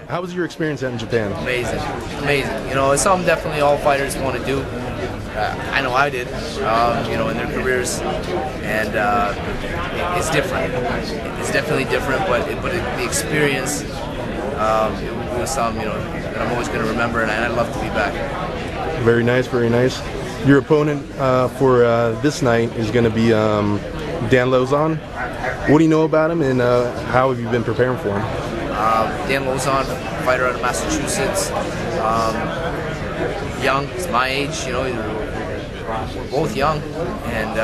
How was your experience out in Japan? Amazing, amazing. You know, it's something definitely all fighters want to do. I know I did, you know, in their careers, and it's different. It's definitely different, but the experience, it was something, you know, that I'm always going to remember, and I'd love to be back. Very nice, very nice. Your opponent for this night is going to be Dan Lauzon. What do you know about him, and how have you been preparing for him? Dan Lauzon, fighter out of Massachusetts. Young, he's my age, you know, we're both young, and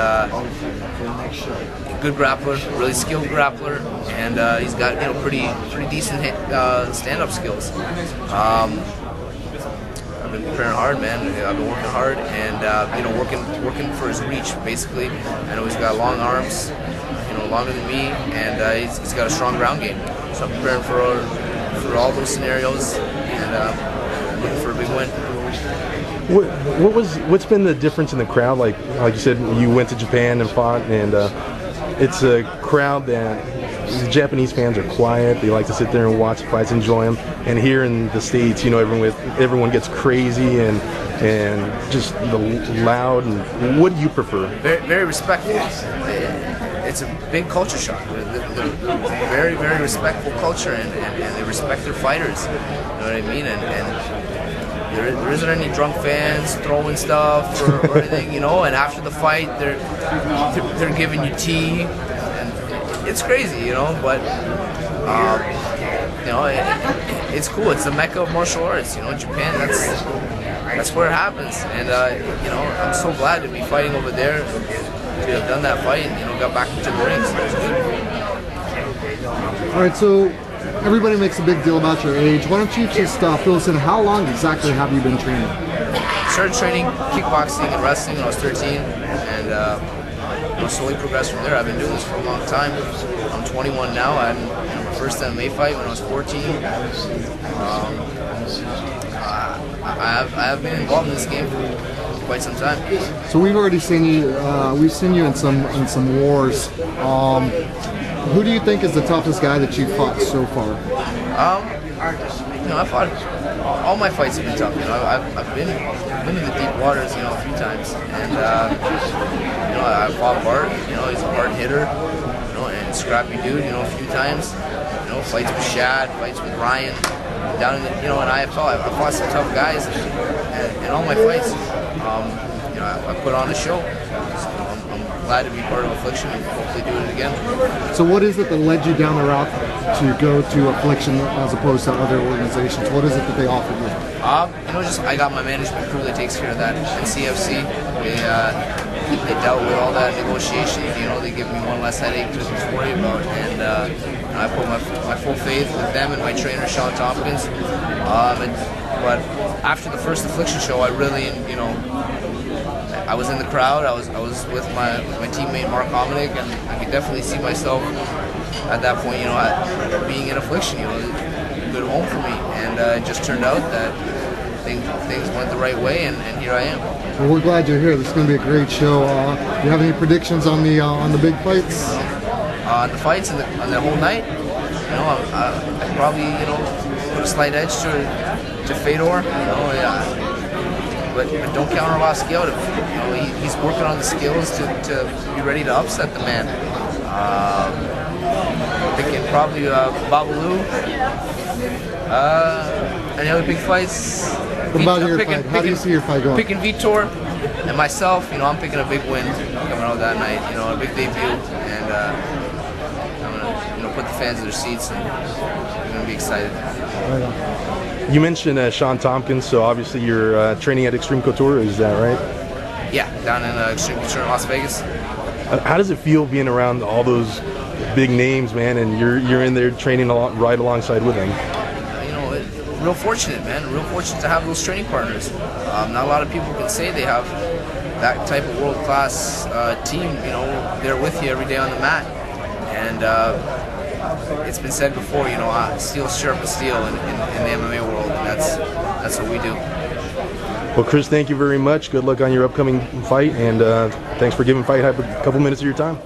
good grappler, really skilled grappler, and he's got, you know, pretty decent stand-up skills. I've been preparing hard, man. I've been working hard, and you know, working for his reach, basically. I know he's got long arms, you know, longer than me, and he's got a strong ground game. So I'm preparing for all those scenarios, and looking for a big win. What's been the difference in the crowd? Like you said, you went to Japan and fought, and it's a crowd that the Japanese fans are quiet. They like to sit there and watch fights, enjoy them. And here in the States, you know, everyone gets crazy and just the loud. And what do you prefer? Very respectful. It's a big culture shock. They're very, very respectful culture, and they respect their fighters. You know what I mean? And there isn't any drunk fans throwing stuff or anything, you know. And after the fight, they're giving you tea, and it's crazy, you know. But you know, it's cool. It's the mecca of martial arts, you know. Japan, that's where it happens. And you know, I'm so glad to be fighting over there, to have done that fight, and, you know, got back into the ring. So it's good. All right, so everybody makes a big deal about your age. Why don't you just fill us in? How long exactly have you been training? I started training kickboxing and wrestling when I was 13, and you know, slowly progressed from there. I've been doing this for a long time. I'm 21 now. I had my first MMA fight when I was 14. I have been involved in this game for quite some time. So we've already seen you. We've seen you in some wars. Who do you think is the toughest guy that you've fought so far? You know, I fought. All my fights have been tough. You know, I've been in the deep waters, you know, a few times, and you know, I fought Bart. You know, he's a hard hitter, you know, and scrappy dude. You know, a few times. You know, fights with Shad, fights with Ryan, down in the, you know, and I fought some tough guys, and all my fights. You know, I put on a show. So I'm glad to be part of Affliction and hopefully do it again. So what is it that led you down the route to go to Affliction as opposed to other organizations? What is it that they offered you? You know, just I got my management crew that takes care of that. And CFC, they dealt with all that negotiations. You know, they give me one less headache to worry about. And I put my full faith with them and my trainer, Sean Tompkins. But after the first Affliction show, I really, you know, I was in the crowd. I was with my teammate Mark Hominick, and I could definitely see myself at that point, you know, being in Affliction. You know, a good home for me, and it just turned out that things went the right way, and here I am. Well, we're glad you're here. This is going to be a great show. Do you have any predictions on the big fights? The fights and the whole night. You know, I probably, you know, put a slight edge to Fedor. You know, yeah. But don't count Horodecki out. You know, he's working on the skills to be ready to upset the man. Thinking probably Babalu. Any other big fights? What about your fight? How do you see your fight going? Picking Vitor and myself. You know, I'm picking a big win coming out that night. You know, a big debut, and I'm gonna, you know, put the fans in their seats, and they're gonna be excited. You mentioned Sean Tompkins, so obviously you're training at Extreme Couture, is that right? Yeah, down in Extreme Couture in Las Vegas. How does it feel being around all those big names, man, and you're in there training right alongside with them? You know, real fortunate, man. Real fortunate to have those training partners. Not a lot of people can say they have that type of world-class team, you know, they're with you every day on the mat. And it's been said before, you know, steel's sharp as steel in the MMA world, and that's what we do. Well, Chris, thank you very much. Good luck on your upcoming fight, and thanks for giving Fight Hype a couple minutes of your time.